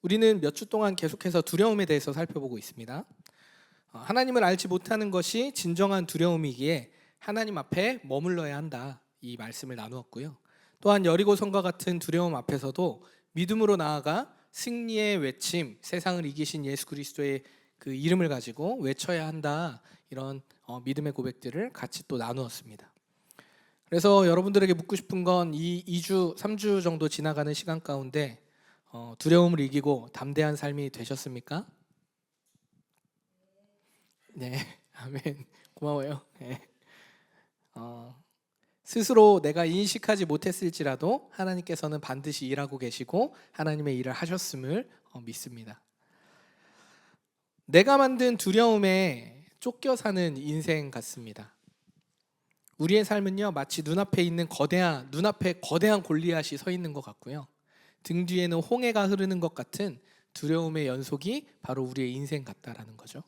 우리는 몇 주 동안 계속해서 두려움에 대해서 살펴보고 있습니다. 하나님을 알지 못하는 것이 진정한 두려움이기에 하나님 앞에 머물러야 한다, 이 말씀을 나누었고요. 또한 여리고성과 같은 두려움 앞에서도 믿음으로 나아가 승리의 외침, 세상을 이기신 예수 그리스도의 그 이름을 가지고 외쳐야 한다, 이런 믿음의 고백들을 같이 또 나누었습니다. 그래서 여러분들에게 묻고 싶은 건 이 2주, 3주 정도 지나가는 시간 가운데 두려움을 이기고 담대한 삶이 되셨습니까? 네, 아멘. 고마워요. 네. 스스로 내가 인식하지 못했을지라도 하나님께서는 반드시 일하고 계시고 하나님의 일을 하셨음을 믿습니다. 내가 만든 두려움에 쫓겨 사는 인생 같습니다. 우리의 삶은요, 마치 눈앞에 거대한 골리앗이 서 있는 것 같고요, 등 뒤에는 홍해가 흐르는 것 같은 두려움의 연속이 바로 우리의 인생 같다라는 거죠.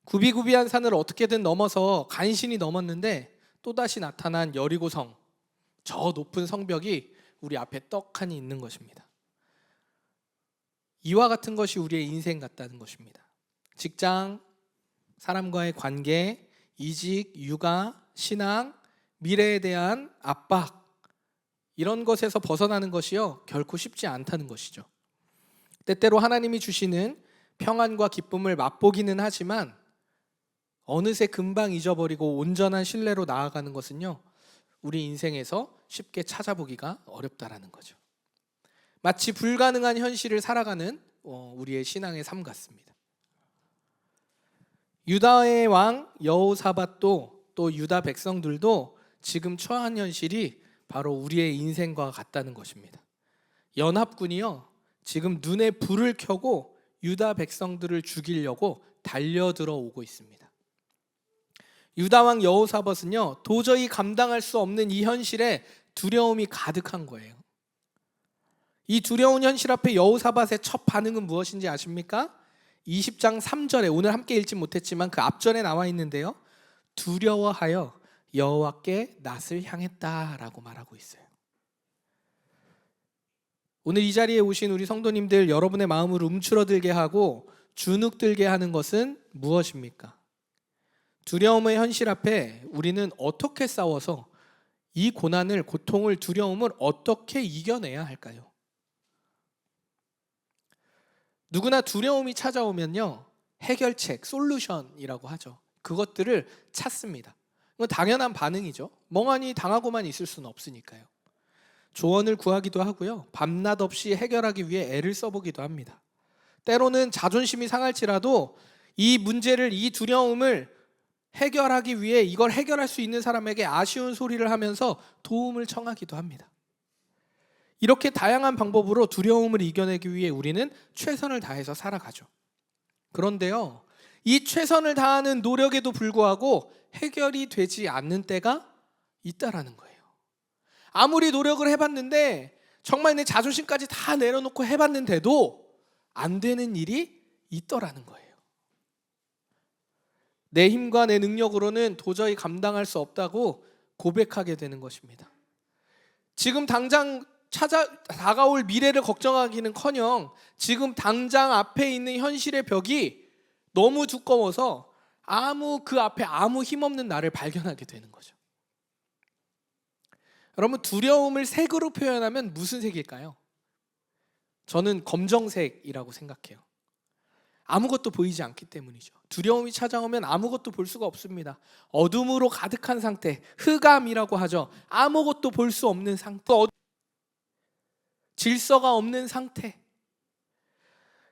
구비구비한 산을 어떻게든 넘어서 간신히 넘었는데 또다시 나타난 여리고성, 저 높은 성벽이 우리 앞에 떡하니 있는 것입니다. 이와 같은 것이 우리의 인생 같다는 것입니다. 직장, 사람과의 관계, 이직, 육아, 신앙, 미래에 대한 압박, 이런 것에서 벗어나는 것이요, 결코 쉽지 않다는 것이죠. 때때로 하나님이 주시는 평안과 기쁨을 맛보기는 하지만 어느새 금방 잊어버리고 온전한 신뢰로 나아가는 것은요, 우리 인생에서 쉽게 찾아보기가 어렵다라는 거죠. 마치 불가능한 현실을 살아가는 우리의 신앙의 삶 같습니다. 유다의 왕 여호사밧도, 또 유다 백성들도 지금 처한 현실이 바로 우리의 인생과 같다는 것입니다. 연합군이요, 지금 눈에 불을 켜고 유다 백성들을 죽이려고 달려들어 오고 있습니다. 유다 왕 여호사밧은요, 도저히 감당할 수 없는 이 현실에 두려움이 가득한 거예요. 이 두려운 현실 앞에 여호사밧의 첫 반응은 무엇인지 아십니까? 20장 3절에, 오늘 함께 읽지 못했지만 그 앞절에 나와 있는데요, 두려워하여 여호와께 낯을 향했다라고 말하고 있어요. 오늘 이 자리에 오신 우리 성도님들, 여러분의 마음을 움츠러들게 하고 주눅들게 하는 것은 무엇입니까? 두려움의 현실 앞에 우리는 어떻게 싸워서 이 고난을, 고통을, 두려움을 어떻게 이겨내야 할까요? 누구나 두려움이 찾아오면요, 해결책, 솔루션이라고 하죠. 그것들을 찾습니다. 이건 당연한 반응이죠. 멍하니 당하고만 있을 수는 없으니까요. 조언을 구하기도 하고요, 밤낮 없이 해결하기 위해 애를 써보기도 합니다. 때로는 자존심이 상할지라도 이 문제를, 이 두려움을 해결하기 위해 이걸 해결할 수 있는 사람에게 아쉬운 소리를 하면서 도움을 청하기도 합니다. 이렇게 다양한 방법으로 두려움을 이겨내기 위해 우리는 최선을 다해서 살아가죠. 그런데요, 이 최선을 다하는 노력에도 불구하고 해결이 되지 않는 때가 있다라는 거예요. 아무리 노력을 해봤는데, 정말 내 자존심까지 다 내려놓고 해봤는데도 안 되는 일이 있더라는 거예요. 내 힘과 내 능력으로는 도저히 감당할 수 없다고 고백하게 되는 것입니다. 지금 당장 다가올 미래를 걱정하기는커녕 지금 당장 앞에 있는 현실의 벽이 너무 두꺼워서 그 앞에 아무 힘없는 나를 발견하게 되는 거죠. 여러분, 두려움을 색으로 표현하면 무슨 색일까요? 저는 검정색이라고 생각해요. 아무것도 보이지 않기 때문이죠. 두려움이 찾아오면 아무것도 볼 수가 없습니다. 어둠으로 가득한 상태, 흑암이라고 하죠. 아무것도 볼 수 없는 상태, 질서가 없는 상태.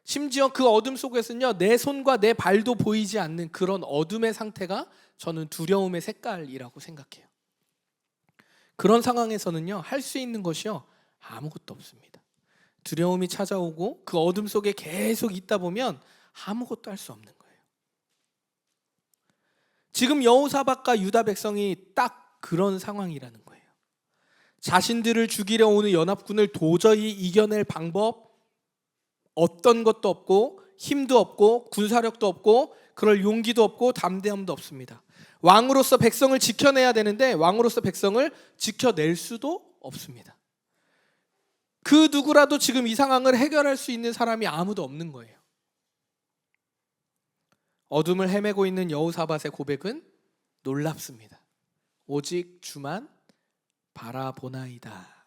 심지어 그 어둠 속에서는요, 내 손과 내 발도 보이지 않는 그런 어둠의 상태가 저는 두려움의 색깔이라고 생각해요. 그런 상황에서는요, 할 수 있는 것이요, 아무것도 없습니다. 두려움이 찾아오고 그 어둠 속에 계속 있다 보면 아무것도 할 수 없는 거예요. 지금 여호사밧과 유다 백성이 딱 그런 상황이라는 거예요. 자신들을 죽이려 오는 연합군을 도저히 이겨낼 방법, 어떤 것도 없고, 힘도 없고, 군사력도 없고, 그럴 용기도 없고, 담대함도 없습니다. 왕으로서 백성을 지켜내야 되는데 왕으로서 백성을 지켜낼 수도 없습니다. 그 누구라도 지금 이 상황을 해결할 수 있는 사람이 아무도 없는 거예요. 어둠을 헤매고 있는 여호사밧의 고백은 놀랍습니다. 오직 주만 바라보나이다.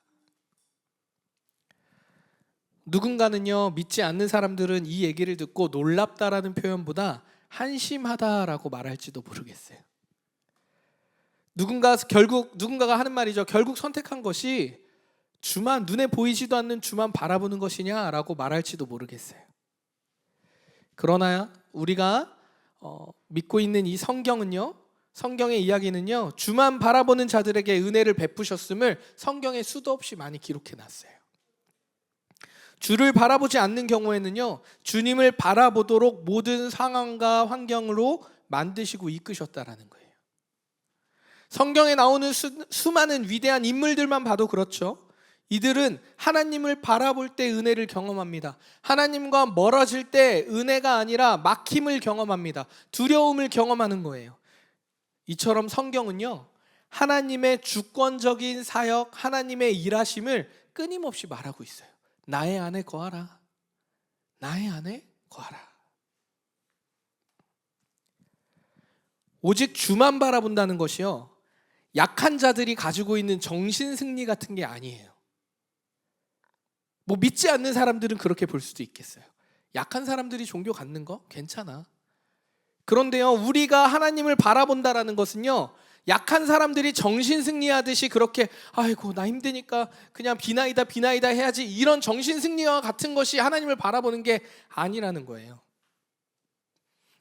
누군가는요, 믿지 않는 사람들은 이 얘기를 듣고 놀랍다라는 표현보다 한심하다라고 말할지도 모르겠어요. 누군가가 하는 말이죠. 결국 선택한 것이 주만, 눈에 보이지도 않는 주만 바라보는 것이냐라고 말할지도 모르겠어요. 그러나 우리가 믿고 있는 이 성경은요, 성경의 이야기는요, 주만 바라보는 자들에게 은혜를 베푸셨음을 성경에 수도 없이 많이 기록해 놨어요. 주를 바라보지 않는 경우에는요, 주님을 바라보도록 모든 상황과 환경으로 만드시고 이끄셨다라는 거예요. 성경에 나오는 수많은 위대한 인물들만 봐도 그렇죠. 이들은 하나님을 바라볼 때 은혜를 경험합니다. 하나님과 멀어질 때 은혜가 아니라 막힘을 경험합니다. 두려움을 경험하는 거예요. 이처럼 성경은요, 하나님의 주권적인 사역, 하나님의 일하심을 끊임없이 말하고 있어요. 나의 안에 거하라. 나의 안에 거하라. 오직 주만 바라본다는 것이요, 약한 자들이 가지고 있는 정신승리 같은 게 아니에요. 뭐 믿지 않는 사람들은 그렇게 볼 수도 있겠어요. 약한 사람들이 종교 갖는 거 괜찮아. 그런데요, 우리가 하나님을 바라본다라는 것은요, 약한 사람들이 정신승리하듯이 그렇게 아이고 나 힘드니까 그냥 비나이다 해야지, 이런 정신승리와 같은 것이 하나님을 바라보는 게 아니라는 거예요.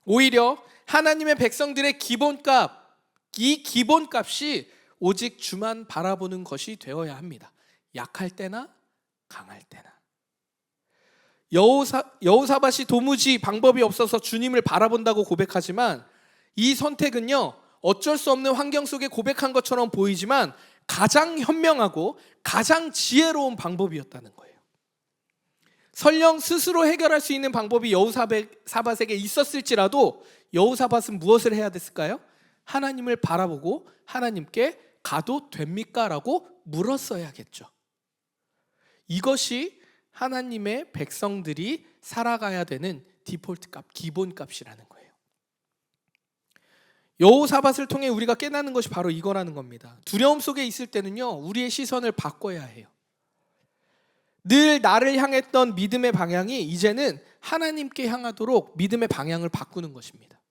오히려 하나님의 백성들의 기본값, 이 기본값이 오직 주만 바라보는 것이 되어야 합니다. 약할 때나 강할 때나. 여호사밧이 도무지 방법이 없어서 주님을 바라본다고 고백하지만, 이 선택은요, 어쩔 수 없는 환경 속에 고백한 것처럼 보이지만 가장 현명하고 가장 지혜로운 방법이었다는 거예요. 설령 스스로 해결할 수 있는 방법이 여호사밧에게 있었을지라도 여호사밧은 무엇을 해야 됐을까요? 하나님을 바라보고 하나님께 가도 됩니까? 라고 물었어야겠죠. 이것이 하나님의 백성들이 살아가야 되는 디폴트 값, 기본값이라는 거예요. 여호사밧을 통해 우리가 깨닫는 것이 바로 이거라는 겁니다. 두려움 속에 있을 때는요, 우리의 시선을 바꿔야 해요. 늘 나를 향했던 믿음의 방향이 이제는 하나님께 향하도록 믿음의 방향을 바꾸는 것입니다.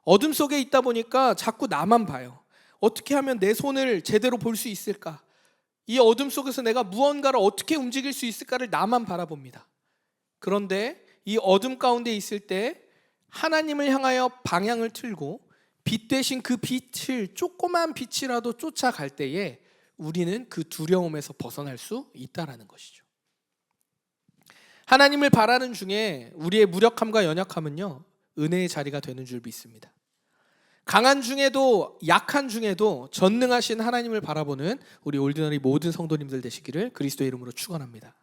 어둠 속에 있다 보니까 자꾸 나만 봐요. 어떻게 하면 내 손을 제대로 볼 수 있을까? 이 어둠 속에서 내가 무언가를 어떻게 움직일 수 있을까를 나만 바라봅니다. 그런데 이 어둠 가운데 있을 때 하나님을 향하여 방향을 틀고 빛 대신 그 빛을, 조그만 빛이라도 쫓아갈 때에 우리는 그 두려움에서 벗어날 수 있다는 것이죠. 하나님을 바라는 중에 우리의 무력함과 연약함은요, 은혜의 자리가 되는 줄 믿습니다. 강한 중에도 약한 중에도 전능하신 하나님을 바라보는 우리 올디너리 모든 성도님들 되시기를 그리스도의 이름으로 축원합니다.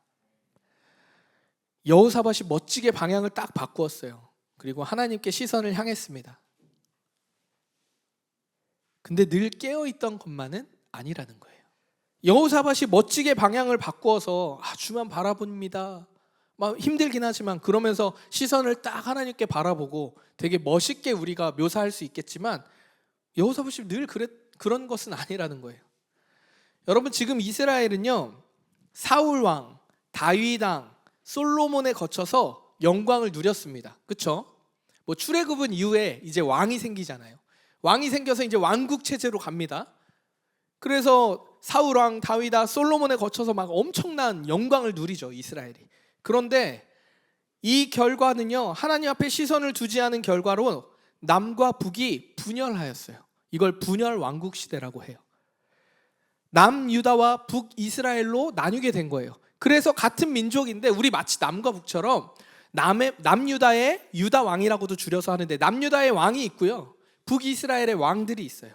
여호사밧이 멋지게 방향을 딱 바꾸었어요. 그리고 하나님께 시선을 향했습니다. 근데 늘 깨어있던 것만은 아니라는 거예요. 여호사밧이 멋지게 방향을 바꾸어서 주만 바라봅니다, 막 힘들긴 하지만 그러면서 시선을 딱 하나님께 바라보고 되게 멋있게 우리가 묘사할 수 있겠지만, 여호사밧이 늘 그런 것은 아니라는 거예요. 여러분, 지금 이스라엘은요, 사울왕, 다윗왕, 솔로몬에 거쳐서 영광을 누렸습니다. 그렇죠? 뭐 출애굽은 이후에 이제 왕이 생기잖아요. 왕이 생겨서 이제 왕국 체제로 갑니다. 그래서 사울왕, 다윗왕, 솔로몬에 거쳐서 막 엄청난 영광을 누리죠, 이스라엘이. 그런데 이 결과는요, 하나님 앞에 시선을 두지 않은 결과로 남과 북이 분열하였어요. 이걸 분열 왕국 시대라고 해요. 남유다와 북이스라엘로 나뉘게 된 거예요. 그래서 같은 민족인데 우리 마치 남과 북처럼 남유다의 유다 왕이라고도 줄여서 하는데, 남유다의 왕이 있고요, 북이스라엘의 왕들이 있어요.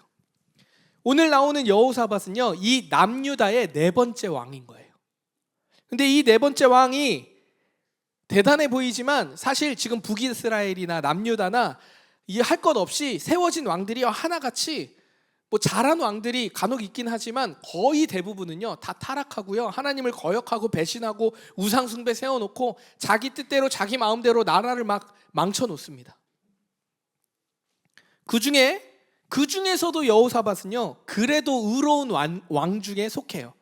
오늘 나오는 여호사밧은요, 이 남유다의 네 번째 왕인 거예요. 근데 이 네 번째 왕이 대단해 보이지만 사실 지금 북이스라엘이나 남유다나 이 할 것 없이 세워진 왕들이 하나같이 뭐 잘한 왕들이 간혹 있긴 하지만 거의 대부분은요 다 타락하고요, 하나님을 거역하고 배신하고 우상 숭배 세워놓고 자기 뜻대로 자기 마음대로 나라를 막 망쳐놓습니다. 그 중에서도 여호사밧은요 그래도 의로운 왕 중에 속해요.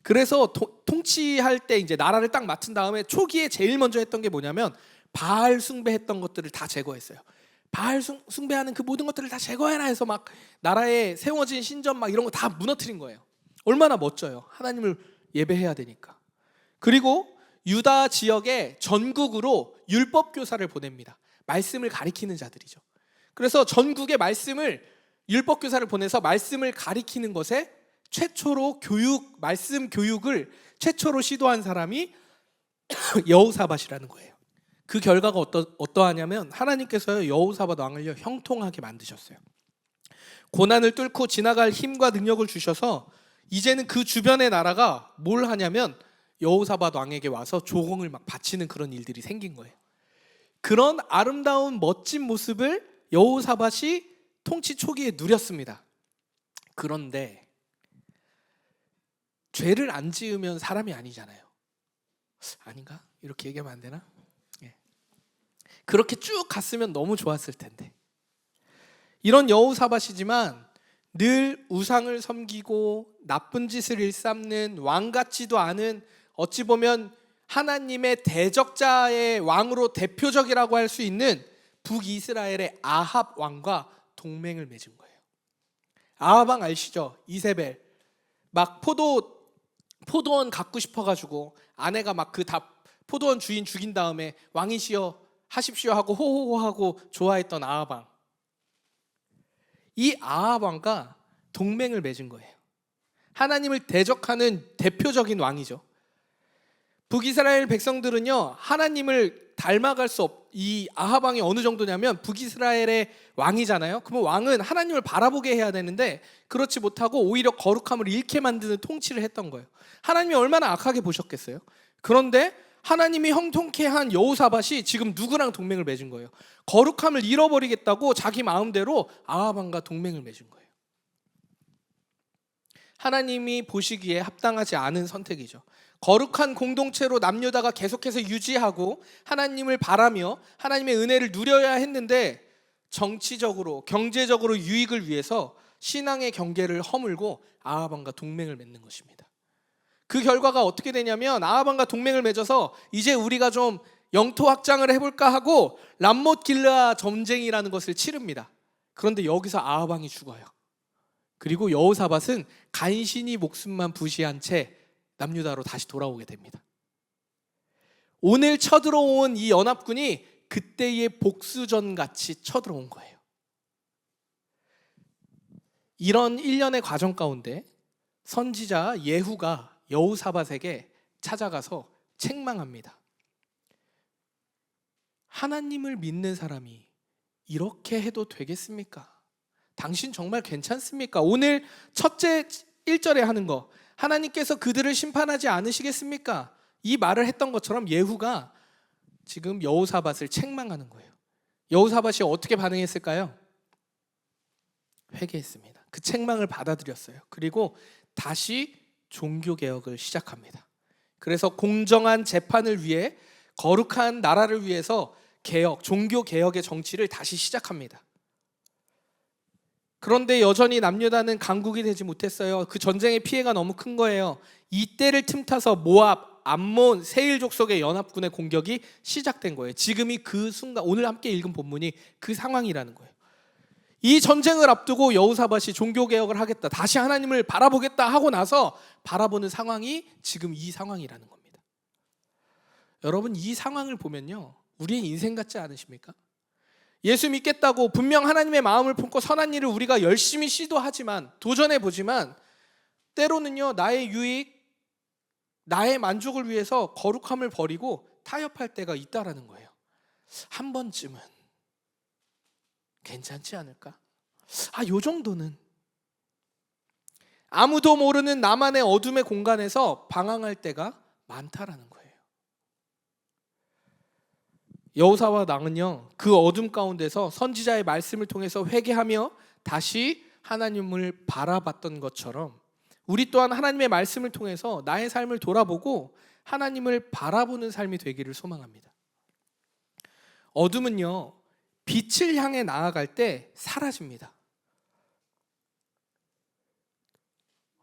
그래서 통치할 때 이제 나라를 딱 맡은 다음에 초기에 제일 먼저 했던 게 뭐냐면 바알 숭배했던 것들을 다 제거했어요. 바알 숭배하는 그 모든 것들을 다 제거해라 해서 막 나라에 세워진 신전 막 이런 거 다 무너뜨린 거예요. 얼마나 멋져요. 하나님을 예배해야 되니까. 그리고 유다 지역에 전국으로 율법 교사를 보냅니다. 말씀을 가리키는 자들이죠. 그래서 전국에 율법 교사를 보내서 말씀을 가리키는 것에 최초로 말씀 교육을 최초로 시도한 사람이 여호사밧이라는 거예요. 그 결과가 어떠하냐면 하나님께서 여호사밧 왕을 형통하게 만드셨어요. 고난을 뚫고 지나갈 힘과 능력을 주셔서 이제는 그 주변의 나라가 뭘 하냐면 여호사밧 왕에게 와서 조공을 막 바치는 그런 일들이 생긴 거예요. 그런 아름다운 멋진 모습을 여호사밧이 통치 초기에 누렸습니다. 그런데 죄를 안 지으면 사람이 아니잖아요. 아닌가? 이렇게 얘기하면 안 되나? 그렇게 쭉 갔으면 너무 좋았을 텐데. 이런 여호사밧이지만 늘 우상을 섬기고 나쁜 짓을 일삼는 왕 같지도 않은, 어찌 보면 하나님의 대적자의 왕으로 대표적이라고 할 수 있는 북이스라엘의 아합 왕과 동맹을 맺은 거예요. 아합 왕 아시죠? 이세벨 막 포도원 갖고 싶어가지고 아내가 막 그 포도원 주인 죽인 다음에 왕이시여 하십시오 하고 호호호하고 좋아했던 아합 왕. 이 아합 왕과 동맹을 맺은 거예요. 하나님을 대적하는 대표적인 왕이죠. 북이스라엘 백성들은요 하나님을 닮아갈 수 이 아합 왕이 어느 정도냐면 북이스라엘의 왕이잖아요. 그러면 왕은 하나님을 바라보게 해야 되는데 그렇지 못하고 오히려 거룩함을 잃게 만드는 통치를 했던 거예요. 하나님이 얼마나 악하게 보셨겠어요. 그런데 하나님이 형통케 한 여호사밧이 지금 누구랑 동맹을 맺은 거예요? 거룩함을 잃어버리겠다고 자기 마음대로 아합 왕과 동맹을 맺은 거예요. 하나님이 보시기에 합당하지 않은 선택이죠. 거룩한 공동체로 남유다가 계속해서 유지하고 하나님을 바라며 하나님의 은혜를 누려야 했는데 정치적으로 경제적으로 유익을 위해서 신앙의 경계를 허물고 아합 왕과 동맹을 맺는 것입니다. 그 결과가 어떻게 되냐면 아합 왕과 동맹을 맺어서 이제 우리가 좀 영토 확장을 해볼까 하고 람못 길르아 전쟁이라는 것을 치릅니다. 그런데 여기서 아합 왕이 죽어요. 그리고 여호사밧은 간신히 목숨만 부시한 채 남유다로 다시 돌아오게 됩니다. 오늘 쳐들어온 이 연합군이 그때의 복수전 같이 쳐들어온 거예요. 이런 일련의 과정 가운데 선지자 예후가 여호사밧에게 찾아가서 책망합니다. 하나님을 믿는 사람이 이렇게 해도 되겠습니까? 당신 정말 괜찮습니까? 오늘 첫째 1절에 하는 거, 하나님께서 그들을 심판하지 않으시겠습니까? 이 말을 했던 것처럼 예후가 지금 여호사밧을 책망하는 거예요. 여호사밧이 어떻게 반응했을까요? 회개했습니다. 그 책망을 받아들였어요. 그리고 다시 종교개혁을 시작합니다. 그래서 공정한 재판을 위해 거룩한 나라를 위해서 종교개혁의 정치를 다시 시작합니다. 그런데 여전히 남유다는 강국이 되지 못했어요. 그 전쟁의 피해가 너무 큰 거예요. 이때를 틈타서 모압, 암몬, 세일 족속의 연합군의 공격이 시작된 거예요. 지금이 그 순간, 오늘 함께 읽은 본문이 그 상황이라는 거예요. 이 전쟁을 앞두고 여호사밧이 종교개혁을 하겠다, 다시 하나님을 바라보겠다 하고 나서 바라보는 상황이 지금 이 상황이라는 겁니다. 여러분, 이 상황을 보면요 우리의 인생 같지 않으십니까? 예수 믿겠다고 분명 하나님의 마음을 품고 선한 일을 우리가 열심히 시도하지만, 도전해보지만 때로는요 나의 유익, 나의 만족을 위해서 거룩함을 버리고 타협할 때가 있다라는 거예요. 한 번쯤은 괜찮지 않을까? 요 정도는. 아무도 모르는 나만의 어둠의 공간에서 방황할 때가 많다라는 거예요. 여호사밧 왕은요 그 어둠 가운데서 선지자의 말씀을 통해서 회개하며 다시 하나님을 바라봤던 것처럼 우리 또한 하나님의 말씀을 통해서 나의 삶을 돌아보고 하나님을 바라보는 삶이 되기를 소망합니다. 어둠은요, 빛을 향해 나아갈 때 사라집니다.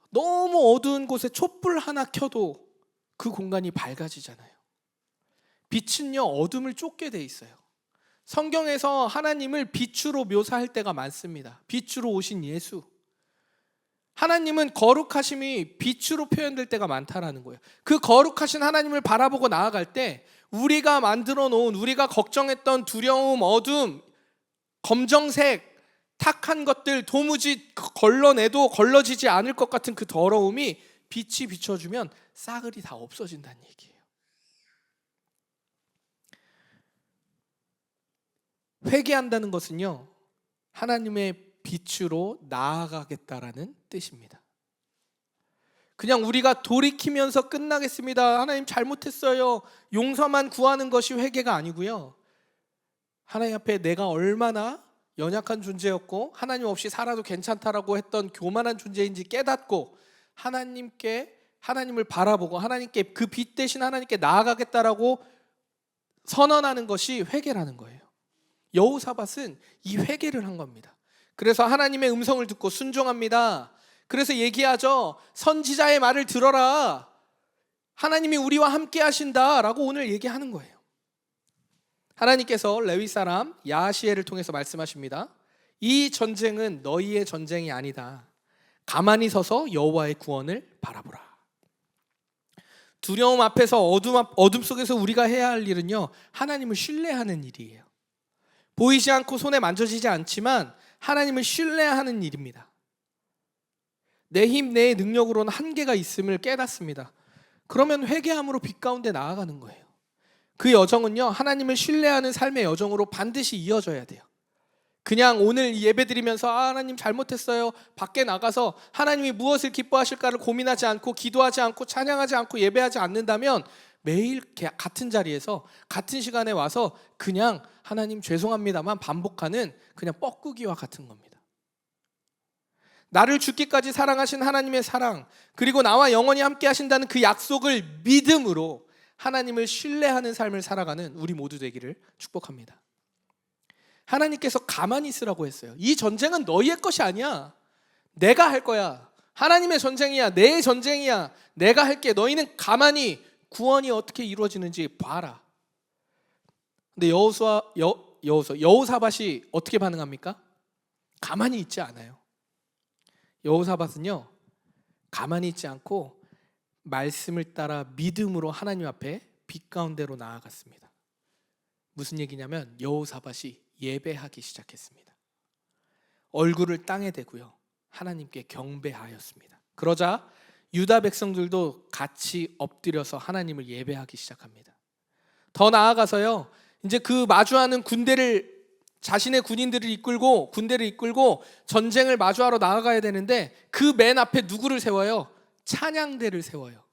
너무 어두운 곳에 촛불 하나 켜도 그 공간이 밝아지잖아요. 빛은요, 어둠을 쫓게 돼 있어요. 성경에서 하나님을 빛으로 묘사할 때가 많습니다. 빛으로 오신 예수. 하나님은 거룩하심이 빛으로 표현될 때가 많다라는 거예요. 그 거룩하신 하나님을 바라보고 나아갈 때 우리가 만들어 놓은, 우리가 걱정했던 두려움, 어둠, 검정색, 탁한 것들 도무지 걸러내도 걸러지지 않을 것 같은 그 더러움이 빛이 비춰주면 싸그리 다 없어진다는 얘기예요. 회개한다는 것은요, 하나님의 빛으로 나아가겠다라는 뜻입니다. 그냥 우리가 돌이키면서 끝나겠습니다, 하나님 잘못했어요, 용서만 구하는 것이 회개가 아니고요, 하나님 앞에 내가 얼마나 연약한 존재였고 하나님 없이 살아도 괜찮다라고 했던 교만한 존재인지 깨닫고 하나님을 바라보고 하나님께, 그 빛 대신 하나님께 나아가겠다라고 선언하는 것이 회개라는 거예요. 여호사밧은 이 회개를 한 겁니다. 그래서 하나님의 음성을 듣고 순종합니다. 그래서 얘기하죠. 선지자의 말을 들어라. 하나님이 우리와 함께 하신다라고 오늘 얘기하는 거예요. 하나님께서 레위 사람 야시엘을 통해서 말씀하십니다. 이 전쟁은 너희의 전쟁이 아니다. 가만히 서서 여호와의 구원을 바라보라. 두려움 앞에서 어둠 속에서 우리가 해야 할 일은요, 하나님을 신뢰하는 일이에요. 보이지 않고 손에 만져지지 않지만 하나님을 신뢰하는 일입니다. 내 힘, 내 능력으로는 한계가 있음을 깨닫습니다. 그러면 회개함으로 빛 가운데 나아가는 거예요. 그 여정은요, 하나님을 신뢰하는 삶의 여정으로 반드시 이어져야 돼요. 그냥 오늘 예배 드리면서 하나님 잘못했어요, 밖에 나가서 하나님이 무엇을 기뻐하실까를 고민하지 않고 기도하지 않고 찬양하지 않고 예배하지 않는다면 매일 같은 자리에서 같은 시간에 와서 그냥 하나님 죄송합니다만 반복하는 그냥 뻐꾸기와 같은 겁니다. 나를 죽기까지 사랑하신 하나님의 사랑, 그리고 나와 영원히 함께 하신다는 그 약속을 믿음으로 하나님을 신뢰하는 삶을 살아가는 우리 모두 되기를 축복합니다. 하나님께서 가만히 있으라고 했어요. 이 전쟁은 너희의 것이 아니야. 내가 할 거야. 하나님의 전쟁이야. 내 전쟁이야. 내가 할게. 너희는 가만히 구원이 어떻게 이루어지는지 봐라. 근데 여호사밧이 어떻게 반응합니까? 가만히 있지 않아요. 여호사밧은요, 가만히 있지 않고 말씀을 따라 믿음으로 하나님 앞에 빛 가운데로 나아갔습니다. 무슨 얘기냐면 여호사밧이 예배하기 시작했습니다. 얼굴을 땅에 대고요, 하나님께 경배하였습니다. 그러자 유다 백성들도 같이 엎드려서 하나님을 예배하기 시작합니다. 더 나아가서요, 이제 그 마주하는 자신의 군대를 이끌고 전쟁을 마주하러 나아가야 되는데 그 맨 앞에 누구를 세워요? 찬양대를 세워요.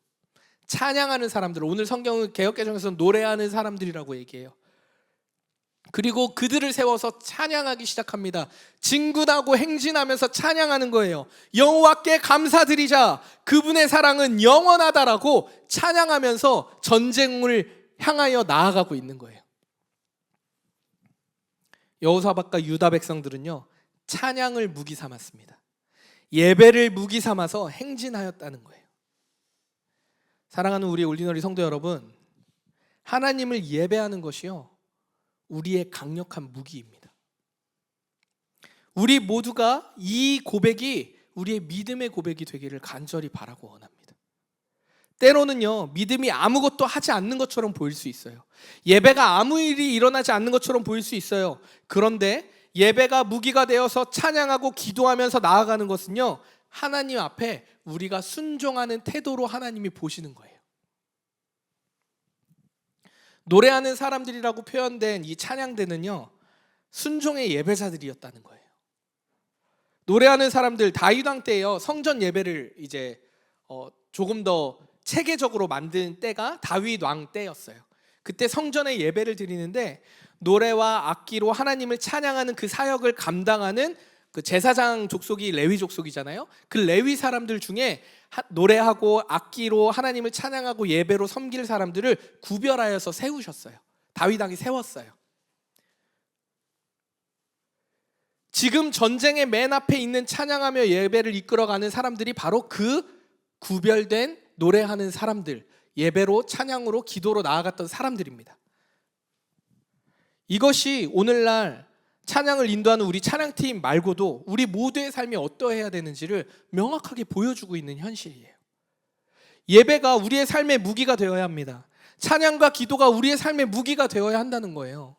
찬양하는 사람들, 오늘 성경은 개역개정에서는 노래하는 사람들이라고 얘기해요. 그리고 그들을 세워서 찬양하기 시작합니다. 진군하고 행진하면서 찬양하는 거예요. 여호와께 감사드리자, 그분의 사랑은 영원하다라고 찬양하면서 전쟁을 향하여 나아가고 있는 거예요. 여호사밧과 유다 백성들은요, 찬양을 무기 삼았습니다. 예배를 무기 삼아서 행진하였다는 거예요. 사랑하는 우리 올리너리 성도 여러분, 하나님을 예배하는 것이요, 우리의 강력한 무기입니다. 우리 모두가 이 고백이 우리의 믿음의 고백이 되기를 간절히 바라고 원합니다. 때로는요, 믿음이 아무것도 하지 않는 것처럼 보일 수 있어요. 예배가 아무 일이 일어나지 않는 것처럼 보일 수 있어요. 그런데 예배가 무기가 되어서 찬양하고 기도하면서 나아가는 것은요, 하나님 앞에 우리가 순종하는 태도로 하나님이 보시는 거예요. 노래하는 사람들이라고 표현된 이 찬양대는요, 순종의 예배자들이었다는 거예요. 노래하는 사람들, 다윗 왕 때요, 성전 예배를 이제 조금 더 체계적으로 만든 때가 다윗 왕 때였어요. 그때 성전에 예배를 드리는데 노래와 악기로 하나님을 찬양하는 그 사역을 감당하는 그 제사장 족속이 레위 족속이잖아요. 그 레위 사람들 중에 노래하고 악기로 하나님을 찬양하고 예배로 섬길 사람들을 구별하여서 세우셨어요. 다윗 왕이 세웠어요. 지금 전쟁의 맨 앞에 있는 찬양하며 예배를 이끌어가는 사람들이 바로 그 구별된 노래하는 사람들, 예배로 찬양으로 기도로 나아갔던 사람들입니다. 이것이 오늘날 찬양을 인도하는 우리 찬양팀 말고도 우리 모두의 삶이 어떠해야 되는지를 명확하게 보여주고 있는 현실이에요. 예배가 우리의 삶의 무기가 되어야 합니다. 찬양과 기도가 우리의 삶의 무기가 되어야 한다는 거예요.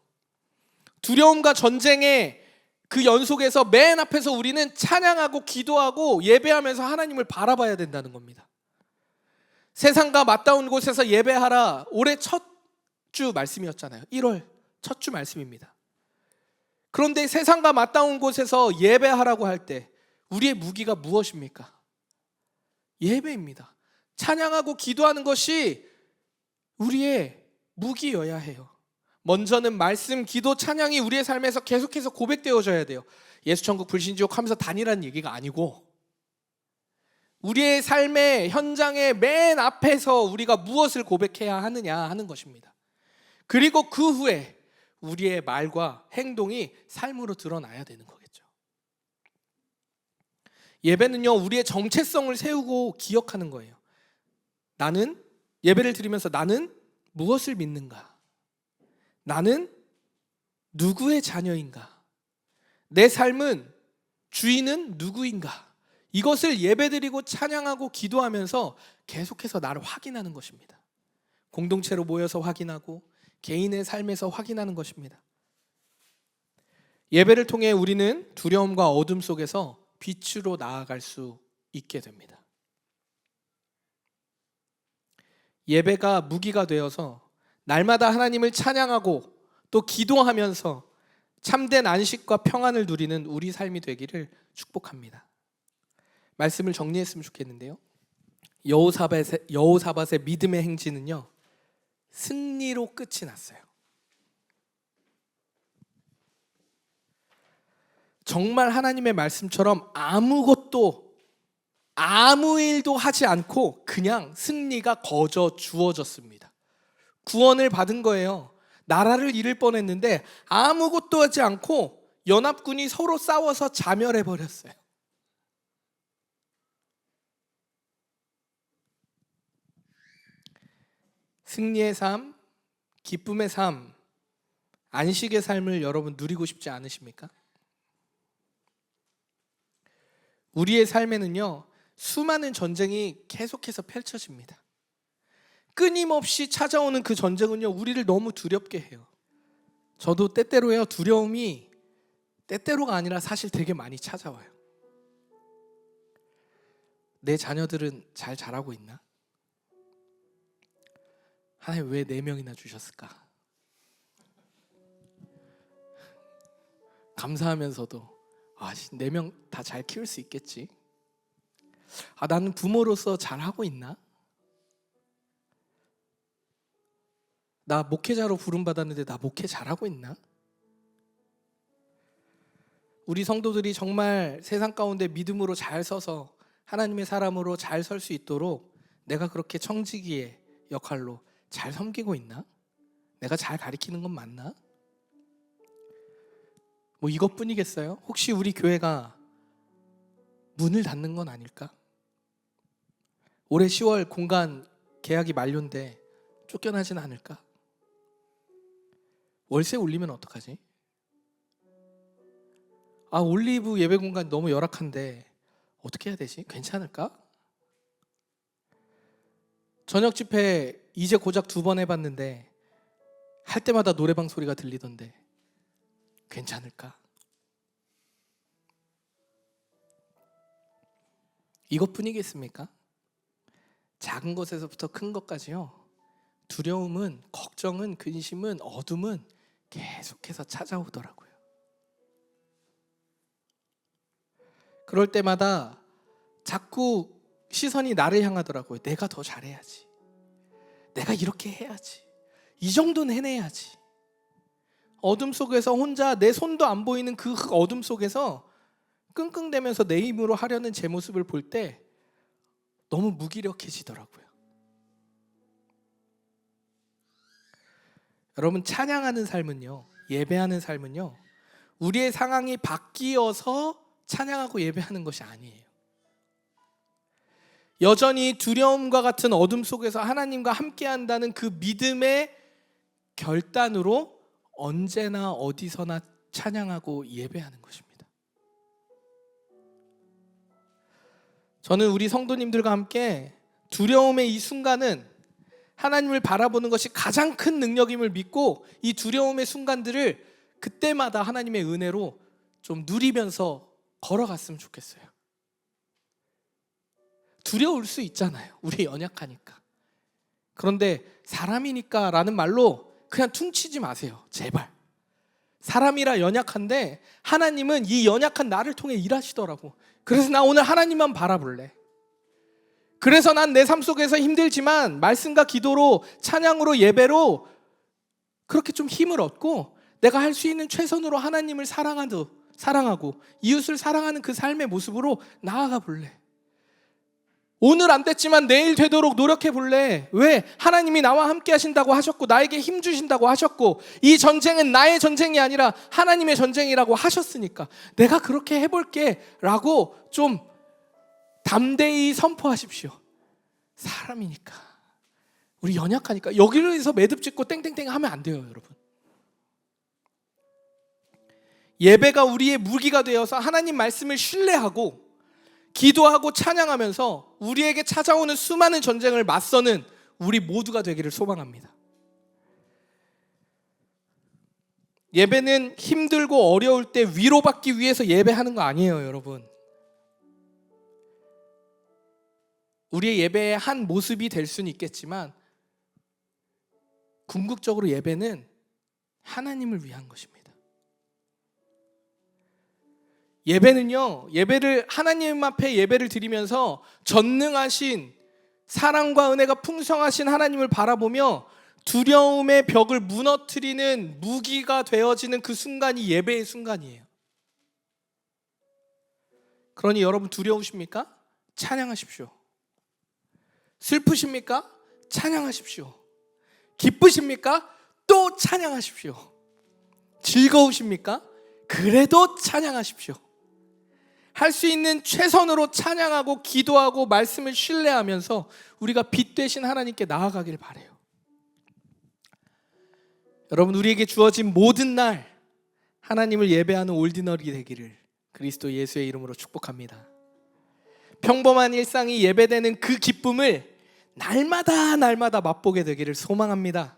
두려움과 전쟁의 그 연속에서 맨 앞에서 우리는 찬양하고 기도하고 예배하면서 하나님을 바라봐야 된다는 겁니다. 세상과 맞닿은 곳에서 예배하라. 올해 첫 주 말씀이었잖아요. 1월 첫 주 말씀입니다. 그런데 세상과 맞닿은 곳에서 예배하라고 할 때 우리의 무기가 무엇입니까? 예배입니다. 찬양하고 기도하는 것이 우리의 무기여야 해요. 먼저는 말씀, 기도, 찬양이 우리의 삶에서 계속해서 고백되어져야 돼요. 예수천국 불신지옥 하면서 다니라는 얘기가 아니고 우리의 삶의 현장의 맨 앞에서 우리가 무엇을 고백해야 하느냐 하는 것입니다. 그리고 그 후에 우리의 말과 행동이 삶으로 드러나야 되는 거겠죠. 예배는요, 우리의 정체성을 세우고 기억하는 거예요. 나는 예배를 드리면서 나는 무엇을 믿는가? 나는 누구의 자녀인가? 내 삶은 주인은 누구인가? 이것을 예배드리고 찬양하고 기도하면서 계속해서 나를 확인하는 것입니다. 공동체로 모여서 확인하고 개인의 삶에서 확인하는 것입니다. 예배를 통해 우리는 두려움과 어둠 속에서 빛으로 나아갈 수 있게 됩니다. 예배가 무기가 되어서 날마다 하나님을 찬양하고 또 기도하면서 참된 안식과 평안을 누리는 우리 삶이 되기를 축복합니다. 말씀을 정리했으면 좋겠는데요. 여호사밧의 믿음의 행진은요, 승리로 끝이 났어요. 정말 하나님의 말씀처럼 아무 일도 하지 않고 그냥 승리가 거저 주어졌습니다. 구원을 받은 거예요. 나라를 잃을 뻔했는데 아무것도 하지 않고 연합군이 서로 싸워서 자멸해 버렸어요. 승리의 삶, 기쁨의 삶, 안식의 삶을 여러분 누리고 싶지 않으십니까? 우리의 삶에는요, 수많은 전쟁이 계속해서 펼쳐집니다. 끊임없이 찾아오는 그 전쟁은요, 우리를 너무 두렵게 해요. 저도 때때로요, 두려움이 때때로가 아니라 사실 되게 많이 찾아와요. 내 자녀들은 잘 자라고 있나? 하나님 왜 4명이나 주셨을까? 감사하면서도 4명 다 잘 키울 수 있겠지. 나는 부모로서 잘하고 있나? 나 목회자로 부름받았는데 나 목회 잘하고 있나? 우리 성도들이 정말 세상 가운데 믿음으로 잘 서서 하나님의 사람으로 잘 설 수 있도록 내가 그렇게 청지기의 역할로 잘 섬기고 있나? 내가 잘 가르치는 건 맞나? 뭐 이것뿐이겠어요? 혹시 우리 교회가 문을 닫는 건 아닐까? 올해 10월 공간 계약이 만료인데 쫓겨나진 않을까? 월세 올리면 어떡하지? 올리브 예배 공간 너무 열악한데 어떻게 해야 되지? 괜찮을까? 저녁 집회 이제 고작 2번 해봤는데 할 때마다 노래방 소리가 들리던데 괜찮을까? 이것뿐이겠습니까? 작은 것에서부터 큰 것까지요, 두려움은, 걱정은, 근심은, 어둠은 계속해서 찾아오더라고요. 그럴 때마다 자꾸 시선이 나를 향하더라고요. 내가 더 잘해야지, 내가 이렇게 해야지, 이 정도는 해내야지. 어둠 속에서 혼자 내 손도 안 보이는 그 어둠 속에서 끙끙대면서 내 힘으로 하려는 제 모습을 볼 때 너무 무기력해지더라고요. 여러분, 찬양하는 삶은요, 예배하는 삶은요, 우리의 상황이 바뀌어서 찬양하고 예배하는 것이 아니에요. 여전히 두려움과 같은 어둠 속에서 하나님과 함께 한다는 그 믿음의 결단으로 언제나 어디서나 찬양하고 예배하는 것입니다. 저는 우리 성도님들과 함께 두려움의 이 순간은 하나님을 바라보는 것이 가장 큰 능력임을 믿고 이 두려움의 순간들을 그때마다 하나님의 은혜로 좀 누리면서 걸어갔으면 좋겠어요. 두려울 수 있잖아요. 우리 연약하니까. 그런데 사람이니까 라는 말로 그냥 퉁치지 마세요. 제발. 사람이라 연약한데 하나님은 이 연약한 나를 통해 일하시더라고. 그래서 나 오늘 하나님만 바라볼래. 그래서 난 내 삶 속에서 힘들지만 말씀과 기도로, 찬양으로, 예배로 그렇게 좀 힘을 얻고 내가 할 수 있는 최선으로 하나님을 사랑하고 이웃을 사랑하는 그 삶의 모습으로 나아가 볼래. 오늘 안 됐지만 내일 되도록 노력해 볼래. 왜? 하나님이 나와 함께 하신다고 하셨고 나에게 힘 주신다고 하셨고 이 전쟁은 나의 전쟁이 아니라 하나님의 전쟁이라고 하셨으니까 내가 그렇게 해볼게 라고 좀 담대히 선포하십시오. 사람이니까, 우리 연약하니까 여기서 매듭 짓고 땡땡땡 하면 안 돼요. 여러분, 예배가 우리의 무기가 되어서 하나님 말씀을 신뢰하고 기도하고 찬양하면서 우리에게 찾아오는 수많은 전쟁을 맞서는 우리 모두가 되기를 소망합니다. 예배는 힘들고 어려울 때 위로받기 위해서 예배하는 거 아니에요. 여러분, 우리의 예배의 한 모습이 될 수는 있겠지만 궁극적으로 예배는 하나님을 위한 것입니다. 예배는요, 하나님 앞에 예배를 드리면서 전능하신 사랑과 은혜가 풍성하신 하나님을 바라보며 두려움의 벽을 무너뜨리는 무기가 되어지는 그 순간이 예배의 순간이에요. 그러니 여러분, 두려우십니까? 찬양하십시오. 슬프십니까? 찬양하십시오. 기쁘십니까? 또 찬양하십시오. 즐거우십니까? 그래도 찬양하십시오. 할 수 있는 최선으로 찬양하고 기도하고 말씀을 신뢰하면서 우리가 빛 되신 하나님께 나아가길 바라요. 여러분, 우리에게 주어진 모든 날 하나님을 예배하는 올디너리 되기를 그리스도 예수의 이름으로 축복합니다. 평범한 일상이 예배되는 그 기쁨을 날마다 맛보게 되기를 소망합니다.